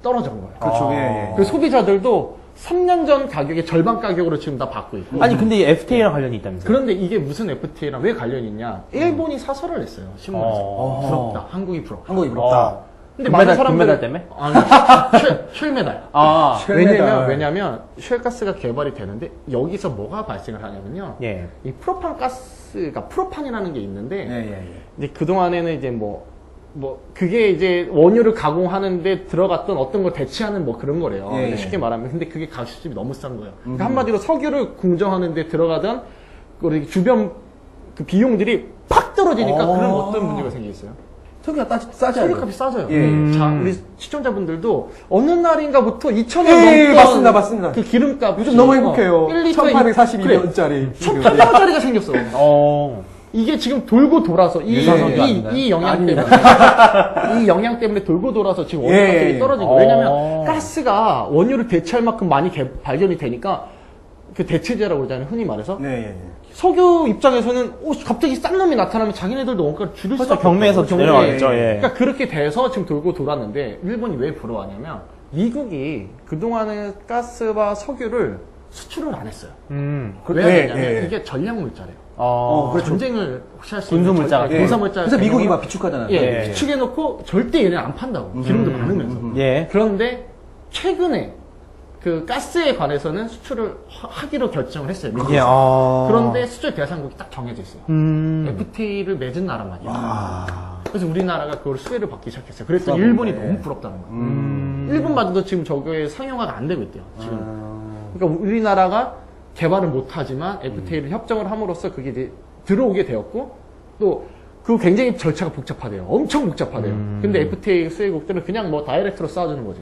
떨어진 거예요. 그렇죠. 예. 그 소비자들도 3년 전 가격의 절반 가격으로 지금 다 받고 있고. 아니 근데 이 FTA랑 관련이 있다면서요? 그런데 이게 무슨 FTA랑 왜 관련이 있냐? 일본이 사설을 냈어요. 신문에서. 부럽다. 한국이 부럽다. 한국이 부럽다. 근데 금메달 때문에? 아니, 쉘메달. 쉘메달. 왜냐면 쉘가스가 개발이 되는데 여기서 뭐가 발생을 하냐면요. 예. 이 프로판 가스가 프로판이라는 게 있는데 예. 이제 그동안에는 이제 그게 이제 원유를 가공하는데 들어갔던 어떤 걸 대체하는 뭐 그런 거래요. 예. 쉽게 말하면. 근데 그게 가격이 너무 싼 거예요. 그러니까 한마디로 석유를 공정하는데 들어가던 그 주변 그 비용들이 팍 떨어지니까 그런 어떤 문제가 생기겠어요? 석유가 싸잖아요. 석유값이 싸져요. 예. 자, 우리 시청자분들도 어느 날인가부터 2,000원 예, 넘던 맞습니다. 그 기름값 요즘 너무 행복해요. 1리터에 1842년짜리. 1,800원짜리가 생겼어. 이게 지금 돌고 돌아서 유사선도 아닌가요? 이 영향 때문에 이 영향 때문에 돌고 돌아서 지금 원유 가격이 떨어진 거예요. 왜냐면 가스가 원유를 대체할 만큼 많이 발견이 되니까 그 대체제라고 그러잖아요. 흔히 말해서 네. 석유 입장에서는 갑자기 싼 놈이 나타나면 자기네들도 원가를 줄일 수밖에 없어요. 경매에서 내려가겠죠. 예. 그러니까 그렇게 돼서 지금 돌고 돌았는데 일본이 왜 부러워하냐면 미국이 그동안에 가스와 석유를 수출을 안 했어요. 왜 안 했냐면 이게 전략 물자래요. 그렇죠. 전쟁을 혹시할 수 군수 있는 물자. 군사 물자. 그래서 미국이 막 비축하잖아요. 예, 비축해놓고 절대 얘네 안 판다고. 기름도 많으면서. 예. 그런데 최근에 그 가스에 관해서는 수출을 하기로 결정을 했어요. 미국이. 예. 그런데 수출 대상국이 딱 정해져 있어요. FTA를 맺은 나라만이야. 그래서 우리나라가 그걸 수혜를 받기 시작했어요. 그랬더니 일본이 너무 부럽다는 거예요. 일본마저도 지금 저거에 상용화가 안 되고 있대요. 지금. 그러니까 우리나라가 개발을 못하지만 FTA를 협정을 함으로써 그게 이제 들어오게 되었고 또 그 굉장히 절차가 복잡하대요. 엄청 복잡하대요. 근데 FTA 수혜국들은 그냥 뭐 다이렉트로 쌓아주는 거지.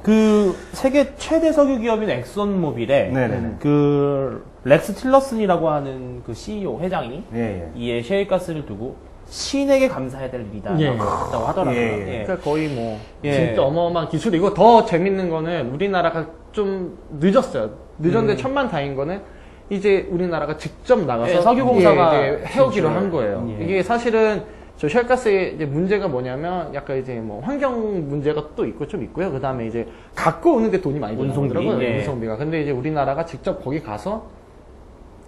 그 세계 최대 석유 기업인 엑손모빌에 네네. 그 렉스 틸러슨이라고 하는 그 CEO 회장이 예. 이에 셰일가스를 두고 신에게 감사해야 될 일이다 예. 라고 하더라고요. 예. 예. 그러니까 거의 뭐 예. 진짜 어마어마한 기술이고 더 재밌는 거는 우리나라가 좀 늦었어요. 늦었는데 천만다행인 거는 이제 우리나라가 직접 나가서 예, 석유공사가 해오기로 한 거예요. 예. 이게 사실은 저 셰일가스의 이제 문제가 뭐냐면 약간 이제 뭐 환경 문제가 또 있고 좀 있고요. 그 다음에 이제 갖고 오는데 돈이 많이 들더라고요. 예. 운송비가. 근데 이제 우리나라가 직접 거기 가서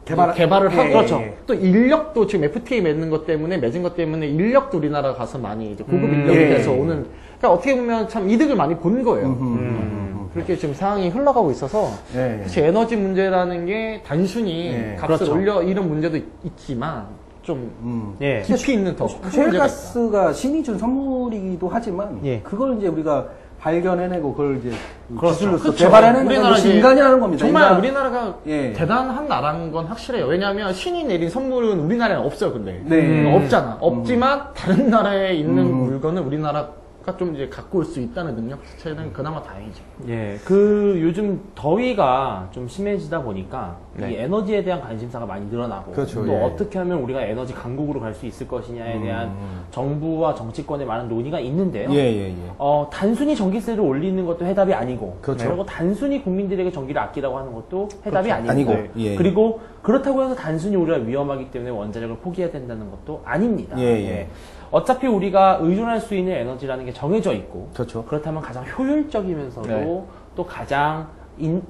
예, 개발을 하고 그렇죠. 예. 또 인력도 지금 FTA 맺은 것 때문에 인력도 우리나라가 가서 많이 이제 고급 인력이 예. 돼서 오는 그러니까 어떻게 보면 참 이득을 많이 본 거예요. 그렇게 지금 상황이 흘러가고 있어서 예, 예. 사실 에너지 문제라는 게 단순히 예. 값을 그렇죠. 올려 이런 문제도 있지만 좀 예. 깊이 있는 더 큰 문제가 있다. 셰일가스가 신이 준 선물이기도 하지만 예. 그걸 이제 우리가 발견해내고 그걸 이제 그렇죠. 기술로서 그쵸. 개발해내는 우리나라 건 이제 인간이라는 겁니다. 정말 인간. 우리나라가 예. 대단한 나라인 건 확실해요. 왜냐하면 신이 내린 선물은 우리나라에 없어요, 근데. 네. 없잖아. 없지만 다른 나라에 있는 물건은 우리나라가 좀 이제 갖고 올 수 있다는 능력 자체는 그나마 다행이죠. 예, 그 요즘 더위가 좀 심해지다 보니까 네. 이 에너지에 대한 관심사가 많이 늘어나고 그렇죠, 또 예. 어떻게 하면 우리가 에너지 강국으로 갈 수 있을 것이냐에 대한 정부와 정치권의 많은 논의가 있는데요. 예. 단순히 전기세를 올리는 것도 해답이 아니고 그렇죠. 그리고 단순히 국민들에게 전기를 아끼라고 하는 것도 해답이 그렇죠. 아니고 아니고, 예. 그리고 그렇다고 해서 단순히 우리가 위험하기 때문에 원자력을 포기해야 된다는 것도 아닙니다. 예. 어차피 우리가 의존할 수 있는 에너지라는 게 정해져 있고 그렇죠. 그렇다면 가장 효율적이면서도 네. 또 가장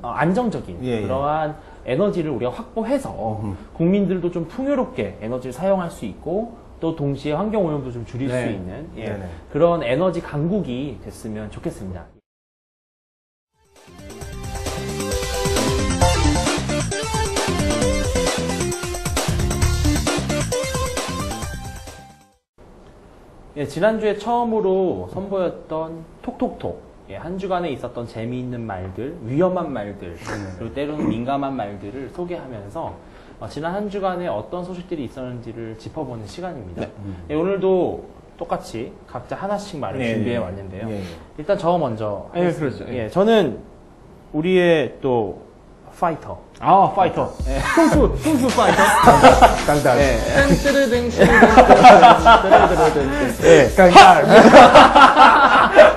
안정적인 예. 그러한 에너지를 우리가 확보해서 국민들도 좀 풍요롭게 에너지를 사용할 수 있고 또 동시에 환경오염도 좀 줄일 네. 수 있는 네네. 그런 에너지 강국이 됐으면 좋겠습니다. 예, 지난주에 처음으로 선보였던 톡톡톡. 예, 한 주간에 있었던 재미있는 말들, 위험한 말들, 그리고 때로는 민감한 말들을 소개하면서 지난 한 주간에 어떤 소식들이 있었는지를 짚어보는 시간입니다. 예, 오늘도 똑같이 각자 하나씩 말을 네, 준비해 네. 왔는데요. 예. 일단 저 먼저. 예, 하겠습니다. 그렇죠. 예. 예, 저는 우리의 또 파이터. 아, 파이터. 쿵푸 파이터. 깡달. 땡뜨르등 예, 깡달.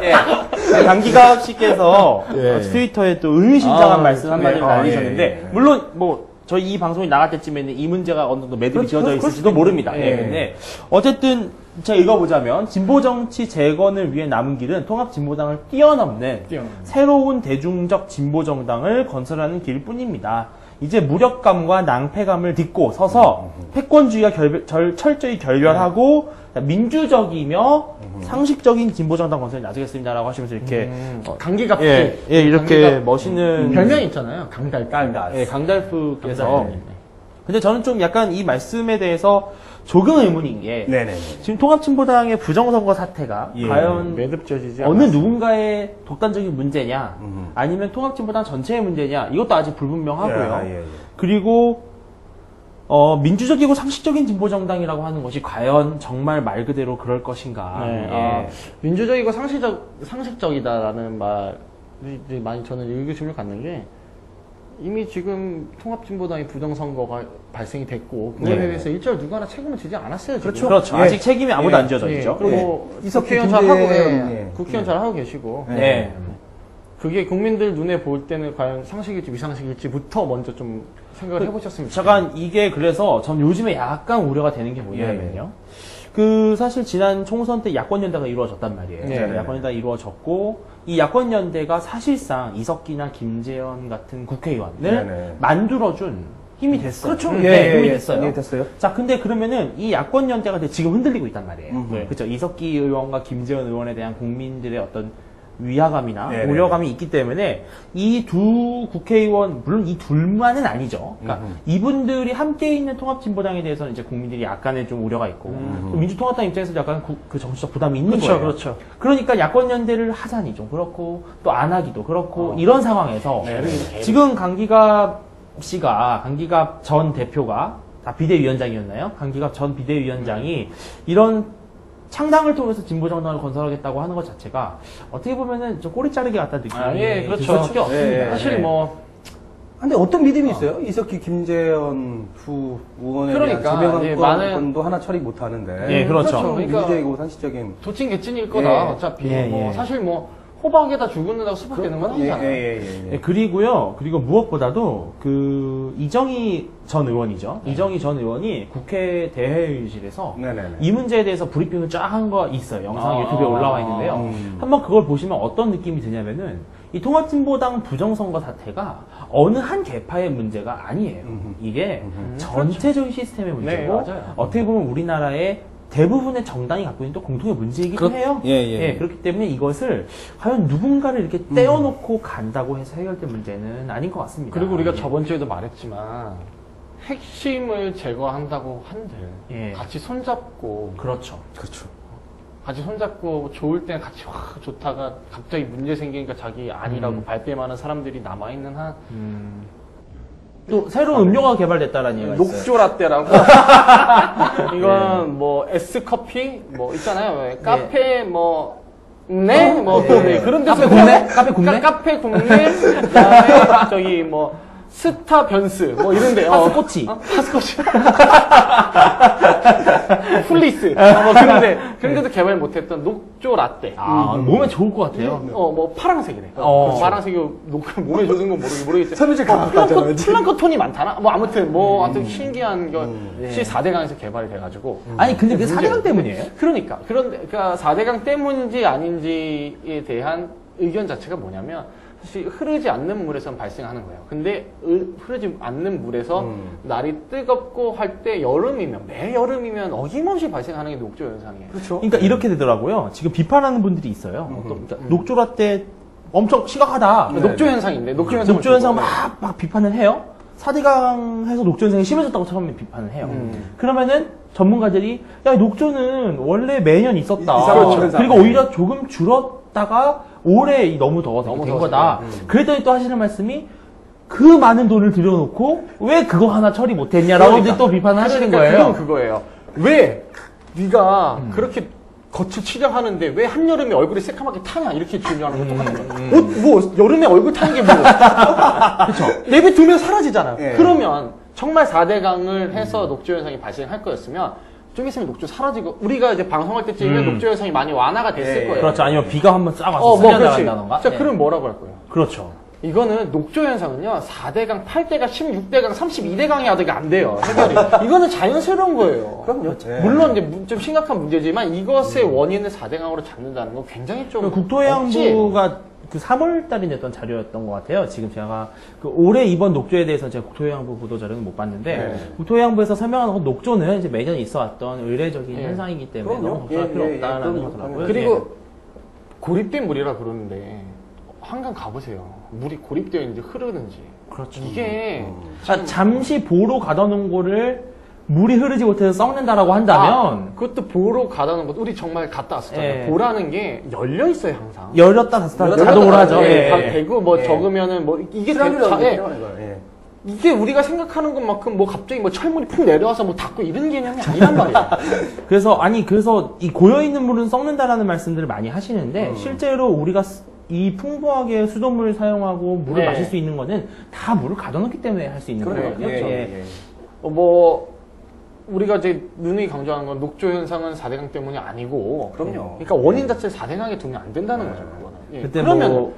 예, 강기갑 씨께서 예. 트위터에 또 의미심장한 말씀 한마디를 네. 날리셨는데, 예. 물론 뭐 저희 이 방송이 나갈 때쯤에는 이 문제가 어느 정도 매듭이 지어져 있을지도 모릅니다. 예. 예, 근데 어쨌든 제가 읽어보자면 진보정치 재건을 위해 남은 길은 통합진보당을 뛰어넘는 새로운 대중적 진보정당을 건설하는 길뿐입니다. 이제 무력감과 낭패감을 딛고 서서 패권주의와 철저히 결별하고 민주적이며 상식적인 진보정당 건설을 나서겠습니다라고 하시면서 이렇게 강기갑 예, 이렇게 멋있는 별명이 있잖아요. 강달. 예, 강달프께서. 근데 저는 좀 약간 이 말씀에 대해서 조금 의문인 게 네네. 지금 통합진보당의 부정선거 사태가 예. 과연 매듭져지지 어느 않았어요. 누군가의 독단적인 문제냐 아니면 통합진보당 전체의 문제냐 이것도 아직 불분명하고요. 예. 그리고 민주적이고 상식적인 진보정당이라고 하는 것이 과연 정말 말 그대로 그럴 것인가. 네, 예. 민주적이고 상식적이다라는 말이 이제 많이 저는 의구심을 갖는 게 이미 지금 통합진보당이 부정선거가 발생이 됐고 그거에 네. 대해서 일절 누가 하나 책임을 지지 않았어요. 지금. 그렇죠. 예. 아직 책임이 아무도 예. 안 지어져 예, 있죠. 그리고 이석기 국회의원 잘 하고, 김재현, 예. 예. 국회의원 잘 하고 계시고 예. 네. 그게 국민들 눈에 볼 때는 과연 상식일지 위상식일지부터 먼저 좀 생각을 해보셨으면 좋겠어요. 잠깐 이게 그래서 전 요즘에 약간 우려가 되는 게 뭐냐면요. 그 사실 지난 총선 때 야권연대가 이루어졌단 말이에요. 네. 야권연대가 이루어졌고 이 야권연대가 사실상 이석기나 김재현 같은 국회의원을 네네. 만들어준 힘이 됐어요. 그렇죠. 네, 힘이 됐어요. 예, 됐어요. 자, 근데 그러면은 이 야권연대가 지금 흔들리고 있단 말이에요. 네. 그렇죠. 이석기 의원과 김재현 의원에 대한 국민들의 어떤 위화감이나 네네. 우려감이 있기 때문에 이 두 국회의원 물론 이 둘만은 아니죠. 그러니까 이분들이 함께 있는 통합진보당에 대해서는 이제 국민들이 약간의 좀 우려가 있고 또 민주통합당 입장에서도 약간 그 정치적 부담이 있는 거예요. 그렇죠. 그러니까 야권연대를 하자니 좀 그렇고 또 안 하기도 그렇고 이런 상황에서 지금 강기갑 전 대표가 다 비대위원장이었나요? 강기갑 전 비대위원장이 이런 창당을 통해서 진보정당을 건설하겠다고 하는 것 자체가 어떻게 보면은 좀 꼬리 자르기 같다는 느낌이 예, 그렇죠. 들 수밖에 없습니다. 예, 사실 예. 뭐 근데 어떤 믿음이 있어요? 이석기, 김재현 두 의원에 그러니까, 대한 제명한 예, 건도 하나 처리 못 하는데. 예, 그렇죠. 그러니까 민주적이고 상식적인. 도찐 개찐일 거다. 예. 어차피 예, 뭐 예. 사실 뭐 호박에다 죽는다고 수박되는 건 아니잖아요. 네, 그리고 무엇보다도 그 이정희 전 의원이죠. 이정희 전 의원이 국회 대회의실에서 이 문제에 대해서 브리핑을 쫙 한 거 있어요. 영상 유튜브에 올라와 있는데요. 한번 그걸 보시면 어떤 느낌이 드냐면은 이 통합진보당 부정선거 사태가 어느 한 계파의 문제가 아니에요. 이게 전체적인 시스템의 문제고 네, 어떻게 보면 우리나라의 대부분의 정당이 갖고 있는 또 공통의 문제이기도 해요. 그렇기 때문에 이것을 과연 누군가를 이렇게 떼어놓고 간다고 해서 해결될 문제는 아닌 것 같습니다. 그리고 우리가 저번 주에도 말했지만 핵심을 제거한다고 한들 같이 손잡고 그렇죠. 같이 손잡고 좋을 땐 같이 와 좋다가 갑자기 문제 생기니까 자기 아니라고 발뺌하는 사람들이 남아있는 한 또 새로운 음료가 개발됐다라는 얘기가 있어요. 녹조 라떼라고 이건 뭐 S커피 뭐 있잖아요. 카페 뭐 그런 데서 카페 국내 그다음에 저기 뭐 스타 변스 뭐 이런데 파스코치 플리스 뭐 그런데도 개발 못했던 녹조 라떼 몸에 좋을 것 같아요. 뭐 파란색이네. 파란색이 몸에 좋은 건 모르겠지. 섬유질 강하잖아요. 플랑크톤이 많다나? 뭐 아무튼 신기한 것이 4대강에서 개발이 돼가지고. 아니 근데 그게 4대강 때문이에요? 그러니까 4대강 때문인지 아닌지에 대한 의견 자체가 뭐냐면 사실 흐르지 않는 물에서 발생하는 거예요. 근데 흐르지 않는 물에서 날이 뜨겁고 할 때 매 여름이면 어김없이 발생하는 게 녹조 현상이에요. 그렇죠. 그러니까 이렇게 되더라고요. 지금 비판하는 분들이 있어요. 그러니까 녹조 라떼 엄청 심각하다. 녹조 현상인데 녹조 현상 막 비판을 해요. 4대강 해서 녹조 현상이 심해졌다고 처음에 비판을 해요. 그러면은 전문가들이 야 녹조는 원래 매년 있었다. 그리고 오히려 조금 줄었다가 올해 너무 더워서 된 거다. 그랬더니 또 하시는 말씀이 그 많은 돈을 들여놓고 왜 그거 하나 처리 못했냐라고 또 비판을 하시는 거예요. 그건 그거예요. 왜 네가 그렇게 겉을 칠하는데 왜 한여름에 얼굴이 새까맣게 타냐 이렇게 질문하는 거 똑같아요. 뭐 여름에 얼굴 타는 게 뭐? 그렇죠. 내비두면 사라지잖아요. 그러면 정말 4대강을 해서 녹조 현상이 발생할 거였으면 좀 있으면 녹조 사라지고 우리가 이제 방송할 때쯤이면 녹조 현상이 많이 완화가 됐을 거예요. 그렇죠. 아니면 비가 한번 싹 와서 살려나간다던가. 자, 그럼 뭐라고 할 거예요? 그렇죠. 이거는 녹조 현상은요 4대강, 8대강, 16대강, 32대강이 하다가 안 돼요. 해결이. 이거는 자연스러운 거예요. 그럼요. 물론 이제 좀 심각한 문제지만 이것의 원인을 4대강으로 잡는다는 건 굉장히 좀 국토해양부가 그 3월 달에 냈던 자료였던 것 같아요. 지금 제가 올해 이번 녹조에 대해서 제가 국토해양부 보도 자료는 못 봤는데 국토해양부에서 설명하는 건 녹조는 이제 매년 있어왔던 의례적인 현상이기 때문에 너무 걱정할 필요 없다라는 거더라고요. 그리고 고립된 물이라 그러는데 한강 가보세요. 물이 고립되어 있는지 흐르는지. 그렇죠. 이게 잠시 보로 가둬놓은 거를 물이 흐르지 못해서 썩는다라고 한다면 그것도 보로 가다 놓은 것 우리 정말 갔다 왔었잖아요. 보라는 게 열려 있어요 항상. 열렸다 닫았다 자동으로 하죠. 되고 뭐 적으면은 뭐 이게 이게 우리가 생각하는 것만큼 뭐 갑자기 뭐 철물이 푹 내려와서 뭐 닫고 이런 개념이 아니란 말이에요. 그래서 이 고여 있는 물은 썩는다라는 말씀들을 많이 하시는데 실제로 우리가 이 풍부하게 수돗물을 사용하고 물을 마실 수 있는 거는 다 물을 가둬놓기 때문에 할 수 있는 거거든요. 뭐 우리가 이제 누누이 강조하는 건 녹조 현상은 4대강 때문이 아니고. 그럼요. 그러니까 원인 자체를 4대강에 두면 안 된다는 거죠. 그거는. 그때 그러면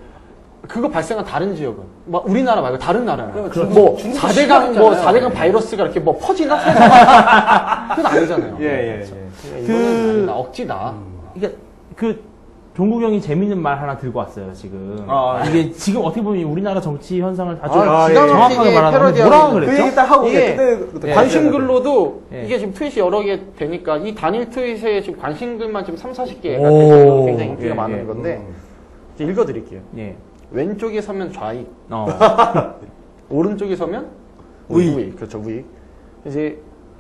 그거 발생한 다른 지역은 막 우리나라 말고 다른 나라는 뭐 4대강 바이러스가 이렇게 뭐 퍼지나? 그건 아니잖아요. 이거는 억지다. 그러니까 종국 형이 재밌는 말 하나 들고 왔어요, 지금. 이게 지금 어떻게 보면 우리나라 정치 현상을 아주 정확하게 말하는 뭐라고 그랬죠? 그 얘기 딱 하고 관심글로도 이게 지금 트윗이 여러 개 되니까 이 단일 트윗에 지금 관심글만 지금 30-40개가 되서 굉장히 인기가 많은 건데 이제 읽어드릴게요. 왼쪽에 서면 좌익, 오른쪽에 서면 우익. 그렇죠, 우익. 이제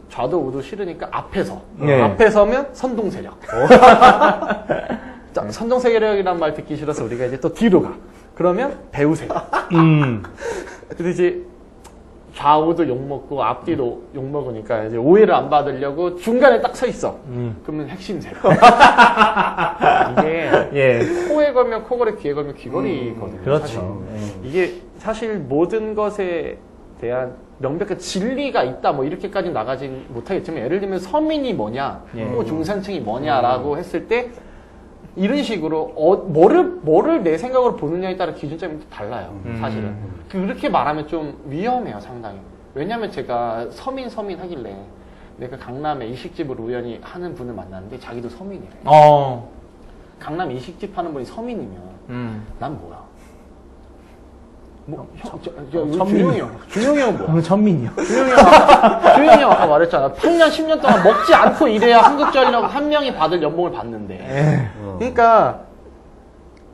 좌도 우도 싫으니까 앞에서 서면 선동 세력. 자, 선동 세력이란 말 듣기 싫어서 우리가 이제 또 뒤로 가. 그러면 배우 세력. 근데 이제 좌우도 욕먹고 앞뒤도 욕먹으니까 이제 오해를 안 받으려고 중간에 딱 서 있어. 그러면 핵심 세력. 이게 코에 걸면 코걸이, 귀에 걸면 귀걸이거든요. 그렇죠. 이게 사실 모든 것에 대한 명백한 진리가 있다 뭐 이렇게까지 나가진 못하겠지만 예를 들면 서민이 뭐냐, 또 중산층이 뭐냐라고 했을 때 이런 식으로 뭐를 내 생각으로 보느냐에 따라 기준점이 또 달라요. 사실은. 그렇게 말하면 좀 위험해요, 상당히. 왜냐면 제가 서민 하길래 내가 강남에 일식집을 우연히 하는 분을 만났는데 자기도 서민이래. 강남 일식집 하는 분이 서민이면 난 뭐야? 준용이 형은 뭐야? 천민이요. 준용이 형 아까 말했잖아. 8년, 10년 동안 먹지 않고 일해야 한국전이라고 한 명이 받을 연봉을 받는데. 그러니까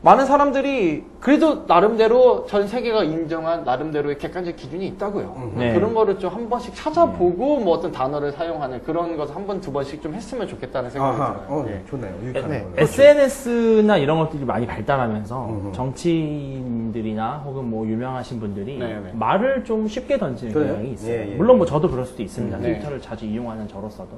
많은 사람들이 그래도 나름대로 전 세계가 인정한 나름대로의 객관적 기준이 있다고요. 네. 그런 거를 좀 한 번씩 찾아보고 뭐 어떤 단어를 사용하는 그런 것을 한 번, 두 번씩 좀 했으면 좋겠다는 생각이 들어요. 네. 좋네요. 유익한 네. 거는. SNS나 이런 것들이 많이 발달하면서 정치인들이나 혹은 뭐 유명하신 분들이 네네. 말을 좀 쉽게 던지는 그래요? 경향이 있어요. 예, 예. 물론 뭐 저도 그럴 수도 있습니다. 네. 트위터를 자주 이용하는 저로서도.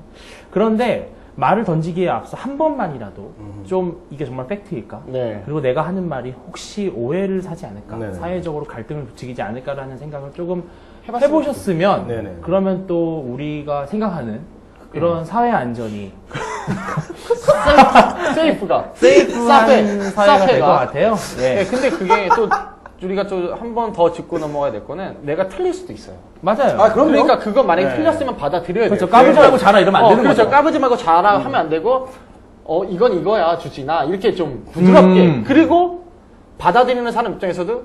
그런데 말을 던지기에 앞서 한 번만이라도 좀 이게 정말 팩트일까? 네. 그리고 내가 하는 말이 혹시 오해를 사지 않을까? 네네. 사회적으로 갈등을 부추기지 않을까라는 생각을 조금 해봤으면 해보셨으면 네네. 그러면 또 우리가 생각하는 그런 사회 안전이 세이프가. 세이프한 사회가 될 것 같아요. 네, 근데 그게 또 우리가 또 한 번 더 짚고 넘어가야 될 거는 내가 틀릴 수도 있어요. 맞아요. 아, 그럼요. 그러니까 그거 만약에 네. 틀렸으면 받아들여야 돼요. 그렇죠. 까불지 말고 잘하 이러면 안 되는 그렇죠. 거죠. 까부지 말고 잘하 하면 안 되고 이건 이거야 주진아 이렇게 좀 부드럽게 그리고 받아들이는 사람 입장에서도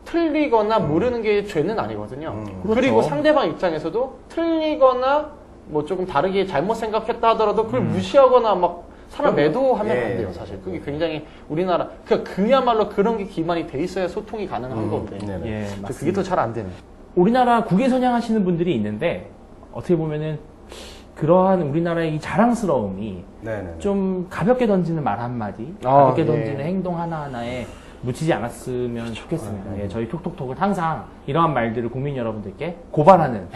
틀리거나 모르는 게 죄는 아니거든요. 그렇죠. 그리고 상대방 입장에서도 틀리거나 뭐 조금 다르게 잘못 생각했다 하더라도 그걸 무시하거나 막 사람 매도하면 예. 안 돼요, 사실. 그게 굉장히 우리나라 그야말로 그런 게 기반이 돼 있어야 소통이 가능한 건데. 네네. 예, 그게 맞습니다. 더 잘 안 되네. 우리나라 국외선양하시는 분들이 있는데 어떻게 보면은 그러한 우리나라의 이 자랑스러움이 네네. 좀 가볍게 던지는 말 한마디, 아, 가볍게 예. 던지는 행동 하나하나에 묻히지 않았으면 좋겠습니다. 예, 저희 톡톡톡은 항상 이러한 말들을 국민 여러분들께 고발하는,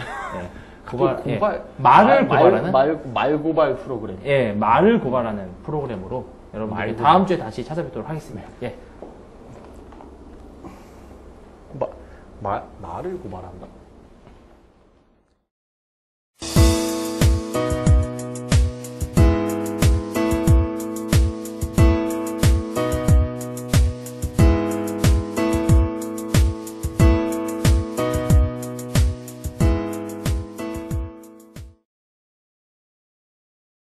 말을 고발하는, 말 고발 프로그램. 예, 말을 고발하는 프로그램으로 여러분들 다음 주에 다시 찾아뵙도록 하겠습니다. 예. 말을 고발한다?